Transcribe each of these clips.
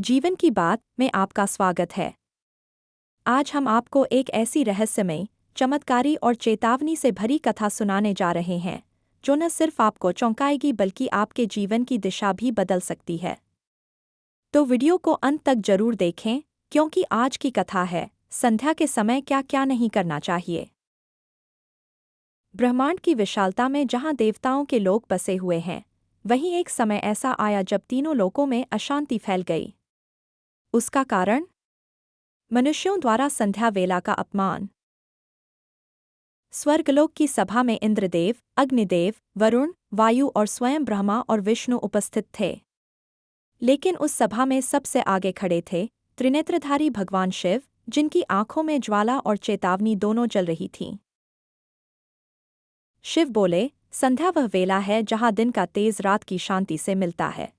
जीवन की बात में आपका स्वागत है। आज हम आपको एक ऐसी रहस्यमय, चमत्कारी और चेतावनी से भरी कथा सुनाने जा रहे हैं, जो न सिर्फ आपको चौंकाएगी बल्कि आपके जीवन की दिशा भी बदल सकती है। तो वीडियो को अंत तक जरूर देखें, क्योंकि आज की कथा है संध्या के समय क्या क्या नहीं करना चाहिए। ब्रह्मांड की विशालता में जहां देवताओं के लोक बसे हुए हैं, वहीं एक समय ऐसा आया जब तीनों लोकों में अशांति फैल गई। उसका कारण? मनुष्यों द्वारा संध्या वेला का अपमान। स्वर्गलोक की सभा में इंद्रदेव, अग्निदेव, वरुण, वायु और स्वयं ब्रह्मा और विष्णु उपस्थित थे। लेकिन उस सभा में सबसे आगे खड़े थे त्रिनेत्रधारी भगवान शिव, जिनकी आंखों में ज्वाला और चेतावनी दोनों जल रही थीं। शिव बोले, संध्या वह वेला है जहां दिन का तेज रात की शांति से मिलता है।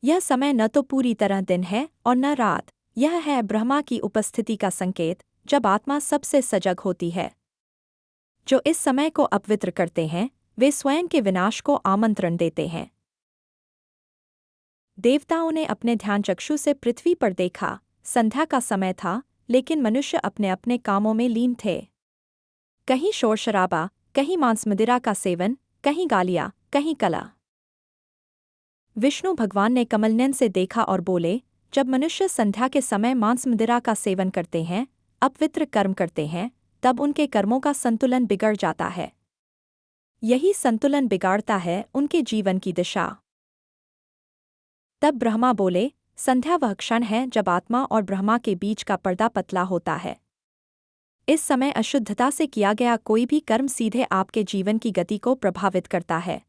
यह समय न तो पूरी तरह दिन है और न रात, यह है ब्रह्मा की उपस्थिति का संकेत, जब आत्मा सबसे सजग होती है। जो इस समय को अपवित्र करते हैं, वे स्वयं के विनाश को आमंत्रण देते हैं। देवताओं ने अपने ध्यानचक्षु से पृथ्वी पर देखा। संध्या का समय था, लेकिन मनुष्य अपने अपने कामों में लीन थे। कहीं शोर शराबा, कहीं मांस मदिरा का सेवन, कहीं गालियां, कहीं कला। विष्णु भगवान ने कमलनयन से देखा और बोले, जब मनुष्य संध्या के समय मांस मदिरा का सेवन करते हैं, अपवित्र कर्म करते हैं, तब उनके कर्मों का संतुलन बिगड़ जाता है। यही संतुलन बिगाड़ता है उनके जीवन की दिशा। तब ब्रह्मा बोले, संध्या वह क्षण है जब आत्मा और ब्रह्मा के बीच का पर्दा पतला होता है। इस समय अशुद्धता से किया गया कोई भी कर्म सीधे आपके जीवन की गति को प्रभावित करता है।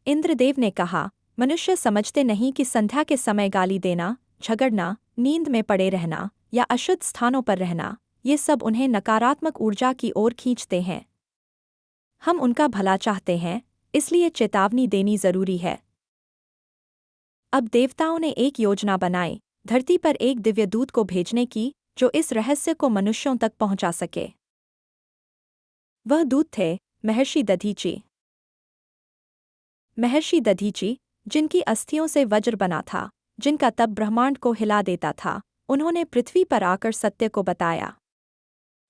इंद्रदेव ने कहा, मनुष्य समझते नहीं कि संध्या के समय गाली देना, झगड़ना, नींद में पड़े रहना या अशुद्ध स्थानों पर रहना, ये सब उन्हें नकारात्मक ऊर्जा की ओर खींचते हैं। हम उनका भला चाहते हैं, इसलिए चेतावनी देनी जरूरी है। अब देवताओं ने एक योजना बनाई, धरती पर एक दिव्य दूत को भेजने की, जो इस रहस्य को मनुष्यों तक पहुंचा सके। वह दूत थे महर्षि दधीचि। महर्षि दधीचि, जिनकी अस्थियों से वज्र बना था, जिनका तप ब्रह्मांड को हिला देता था, उन्होंने पृथ्वी पर आकर सत्य को बताया।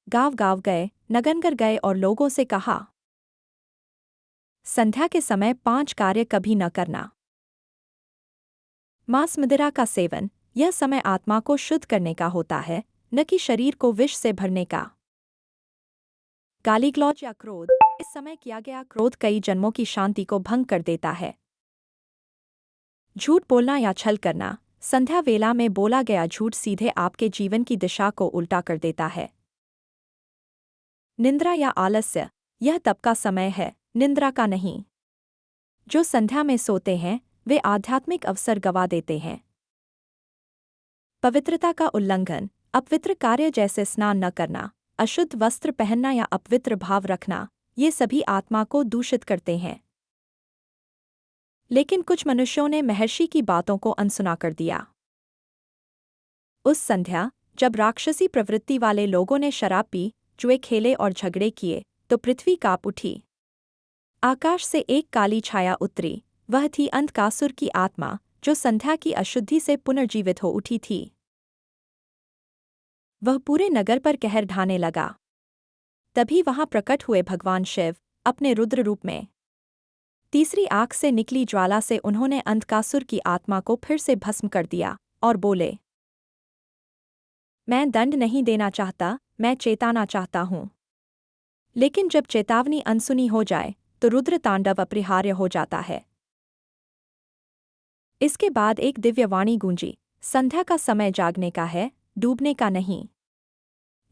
गाँव गाँव गए, नगर गए और लोगों से कहा, संध्या के समय 5 कार्य कभी न करना। मांस मदिरा का सेवन, यह समय आत्मा को शुद्ध करने का होता है, न कि शरीर को विष से भरने का। गाली गलौज या क्रोध, इस समय किया गया क्रोध कई जन्मों की शांति को भंग कर देता है। झूठ बोलना या छल करना, संध्या वेला में बोला गया झूठ सीधे आपके जीवन की दिशा को उल्टा कर देता है। निंद्रा या आलस्य, यह तप का समय है, निंद्रा का नहीं। जो संध्या में सोते हैं, वे आध्यात्मिक अवसर गवा देते हैं। पवित्रता का उल्लंघन, अपवित्र कार्य जैसे स्नान न करना, अशुद्ध वस्त्र पहनना या अपवित्र भाव रखना, ये सभी आत्मा को दूषित करते हैं। लेकिन कुछ मनुष्यों ने महर्षि की बातों को अनसुना कर दिया। उस संध्या, जब राक्षसी प्रवृत्ति वाले लोगों ने शराब पी, जुए खेले और झगड़े किए, तो पृथ्वी कांप उठी। आकाश से एक काली छाया उतरी, वह थी अंधकासुर की आत्मा, जो संध्या की अशुद्धि से पुनर्जीवित हो उठी थी। वह पूरे नगर पर कहर ढाने लगा। तभी वहां प्रकट हुए भगवान शिव, अपने रुद्र रूप में। तीसरी आंख से निकली ज्वाला से उन्होंने अंधकासुर की आत्मा को फिर से भस्म कर दिया और बोले, मैं दंड नहीं देना चाहता, मैं चेताना चाहता हूं। लेकिन जब चेतावनी अनसुनी हो जाए, तो रुद्र तांडव अपरिहार्य हो जाता है। इसके बाद एक दिव्य वाणी गूंजी, संध्या का समय जागने का है, डूबने का नहीं।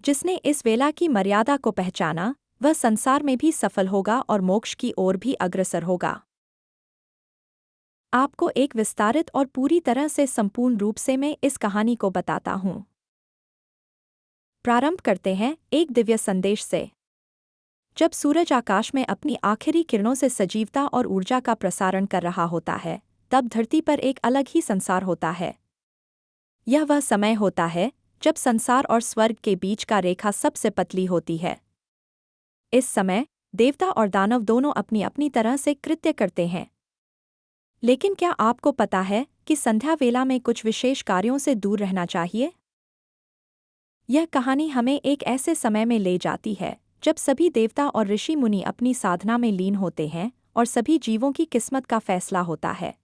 जिसने इस वेला की मर्यादा को पहचाना, वह संसार में भी सफल होगा और मोक्ष की ओर भी अग्रसर होगा। आपको एक विस्तारित और पूरी तरह से संपूर्ण रूप से मैं इस कहानी को बताता हूं। प्रारंभ करते हैं एक दिव्य संदेश से। जब सूरज आकाश में अपनी आखिरी किरणों से सजीवता और ऊर्जा का प्रसारण कर रहा होता है, तब धरती पर एक अलग ही संसार होता है। यह वह समय होता है जब संसार और स्वर्ग के बीच का रेखा सबसे पतली होती है। इस समय देवता और दानव दोनों अपनी अपनी तरह से कृत्य करते हैं। लेकिन क्या आपको पता है कि संध्या वेला में कुछ विशेष कार्यों से दूर रहना चाहिए? यह कहानी हमें एक ऐसे समय में ले जाती है जब सभी देवता और ऋषि मुनि अपनी साधना में लीन होते हैं और सभी जीवों की किस्मत का फैसला होता है।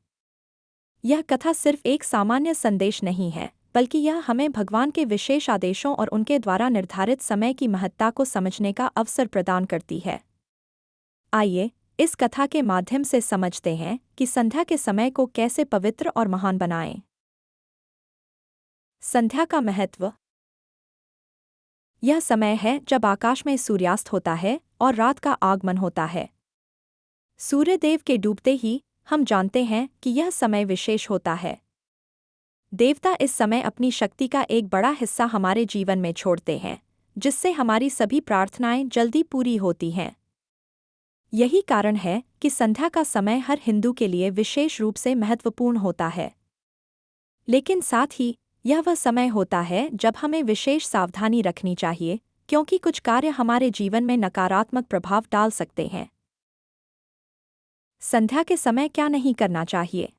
यह कथा सिर्फ एक सामान्य संदेश नहीं है, बल्कि यह हमें भगवान के विशेष आदेशों और उनके द्वारा निर्धारित समय की महत्ता को समझने का अवसर प्रदान करती है। आइए, इस कथा के माध्यम से समझते हैं कि संध्या के समय को कैसे पवित्र और महान बनाएं। संध्या का महत्व। यह समय है जब आकाश में सूर्यास्त होता है और रात का आगमन होता है। सूर्यदेव के डूबते ही हम जानते हैं कि यह समय विशेष होता है। देवता इस समय अपनी शक्ति का एक बड़ा हिस्सा हमारे जीवन में छोड़ते हैं, जिससे हमारी सभी प्रार्थनाएं जल्दी पूरी होती हैं। यही कारण है कि संध्या का समय हर हिंदू के लिए विशेष रूप से महत्वपूर्ण होता है। लेकिन साथ ही यह वह समय होता है जब हमें विशेष सावधानी रखनी चाहिए, क्योंकि कुछ कार्य हमारे जीवन में नकारात्मक प्रभाव डाल सकते हैं। संध्या के समय क्या नहीं करना चाहिए?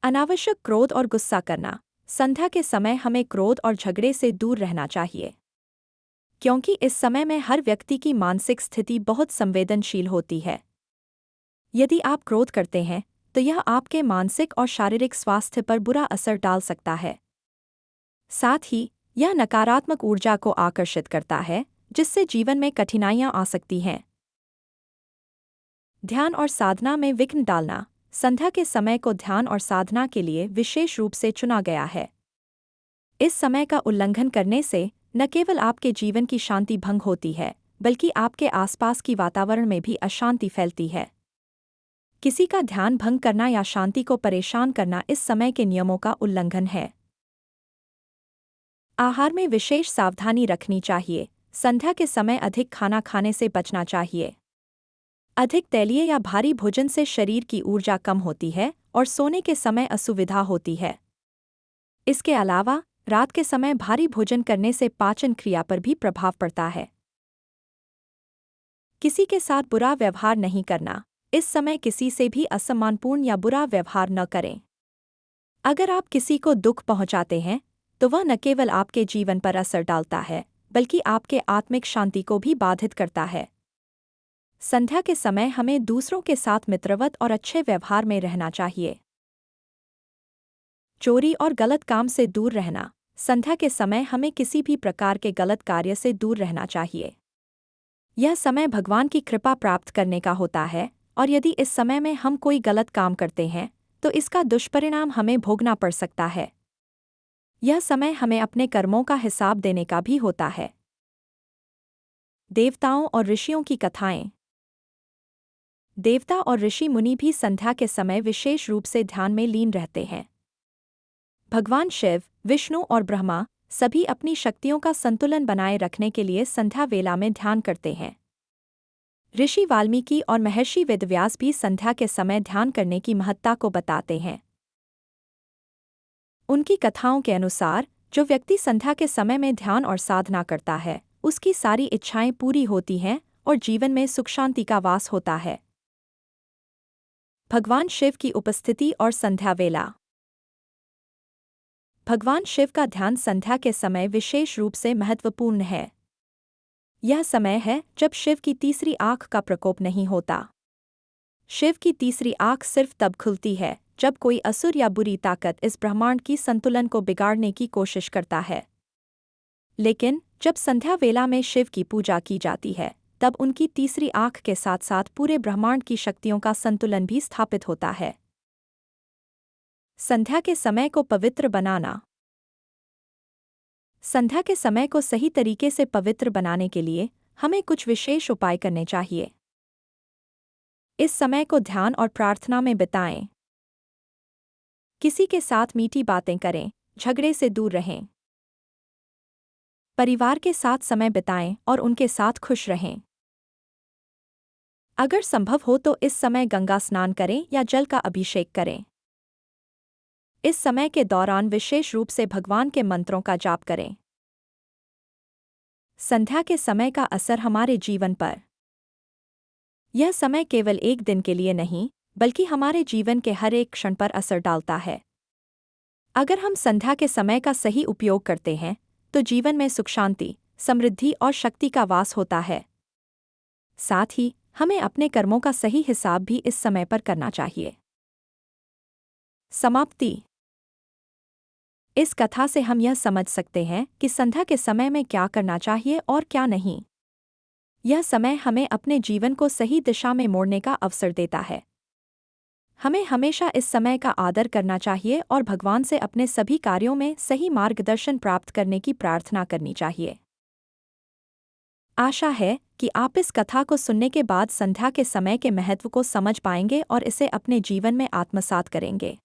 अनावश्यक क्रोध और गुस्सा करना। संध्या के समय हमें क्रोध और झगड़े से दूर रहना चाहिए, क्योंकि इस समय में हर व्यक्ति की मानसिक स्थिति बहुत संवेदनशील होती है। यदि आप क्रोध करते हैं तो यह आपके मानसिक और शारीरिक स्वास्थ्य पर बुरा असर डाल सकता है। साथ ही यह नकारात्मक ऊर्जा को आकर्षित करता है, जिससे जीवन में कठिनाइयां आ सकती हैं। ध्यान और साधना में विघ्न डालना। संध्या के समय को ध्यान और साधना के लिए विशेष रूप से चुना गया है। इस समय का उल्लंघन करने से न केवल आपके जीवन की शांति भंग होती है, बल्कि आपके आसपास की वातावरण में भी अशांति फैलती है। किसी का ध्यान भंग करना या शांति को परेशान करना इस समय के नियमों का उल्लंघन है। आहार में विशेष सावधानी रखनी चाहिए। संध्या के समय अधिक खाना खाने से बचना चाहिए। अधिक तैलीय या भारी भोजन से शरीर की ऊर्जा कम होती है और सोने के समय असुविधा होती है। इसके अलावा रात के समय भारी भोजन करने से पाचन क्रिया पर भी प्रभाव पड़ता है। किसी के साथ बुरा व्यवहार नहीं करना। इस समय किसी से भी असम्मानपूर्ण या बुरा व्यवहार न करें। अगर आप किसी को दुख पहुंचाते हैं तो वह न केवल आपके जीवन पर असर डालता है, बल्कि आपके आत्मिक शांति को भी बाधित करता है। संध्या के समय हमें दूसरों के साथ मित्रवत और अच्छे व्यवहार में रहना चाहिए। चोरी और गलत काम से दूर रहना। संध्या के समय हमें किसी भी प्रकार के गलत कार्य से दूर रहना चाहिए। यह समय भगवान की कृपा प्राप्त करने का होता है, और यदि इस समय में हम कोई गलत काम करते हैं तो इसका दुष्परिणाम हमें भोगना पड़ सकता है। यह समय हमें अपने कर्मों का हिसाब देने का भी होता है। देवताओं और ऋषियों की कथाएं। देवता और ऋषि मुनि भी संध्या के समय विशेष रूप से ध्यान में लीन रहते हैं। भगवान शिव, विष्णु और ब्रह्मा सभी अपनी शक्तियों का संतुलन बनाए रखने के लिए संध्या वेला में ध्यान करते हैं। ऋषि वाल्मीकि और महर्षि वेदव्यास भी संध्या के समय ध्यान करने की महत्ता को बताते हैं। उनकी कथाओं के अनुसार जो व्यक्ति संध्या के समय में ध्यान और साधना करता है, उसकी सारी इच्छाएं पूरी होती हैं और जीवन में सुख शांति का वास होता है। भगवान शिव की उपस्थिति और संध्या वेला। भगवान शिव का ध्यान संध्या के समय विशेष रूप से महत्वपूर्ण है। यह समय है जब शिव की तीसरी आंख का प्रकोप नहीं होता। शिव की तीसरी आंख सिर्फ तब खुलती है जब कोई असुर या बुरी ताकत इस ब्रह्मांड की संतुलन को बिगाड़ने की कोशिश करता है। लेकिन जब संध्या वेला में शिव की पूजा की जाती है, तब उनकी तीसरी आंख के साथ साथ पूरे ब्रह्मांड की शक्तियों का संतुलन भी स्थापित होता है। संध्या के समय को पवित्र बनाना। संध्या के समय को सही तरीके से पवित्र बनाने के लिए हमें कुछ विशेष उपाय करने चाहिए। इस समय को ध्यान और प्रार्थना में बिताएं। किसी के साथ मीठी बातें करें, झगड़े से दूर रहें। परिवार के साथ समय बिताएं और उनके साथ खुश रहें। अगर संभव हो तो इस समय गंगा स्नान करें या जल का अभिषेक करें। इस समय के दौरान विशेष रूप से भगवान के मंत्रों का जाप करें। संध्या के समय का असर हमारे जीवन पर। यह समय केवल एक दिन के लिए नहीं, बल्कि हमारे जीवन के हर एक क्षण पर असर डालता है। अगर हम संध्या के समय का सही उपयोग करते हैं तो जीवन में सुख, शांति, समृद्धि और शक्ति का वास होता है। साथ ही हमें अपने कर्मों का सही हिसाब भी इस समय पर करना चाहिए। समाप्ति। इस कथा से हम यह समझ सकते हैं कि संध्या के समय में क्या करना चाहिए और क्या नहीं। यह समय हमें अपने जीवन को सही दिशा में मोड़ने का अवसर देता है। हमें हमेशा इस समय का आदर करना चाहिए और भगवान से अपने सभी कार्यों में सही मार्गदर्शन प्राप्त करने की प्रार्थना करनी चाहिए। आशा है कि आप इस कथा को सुनने के बाद संध्या के समय के महत्व को समझ पाएंगे और इसे अपने जीवन में आत्मसात करेंगे।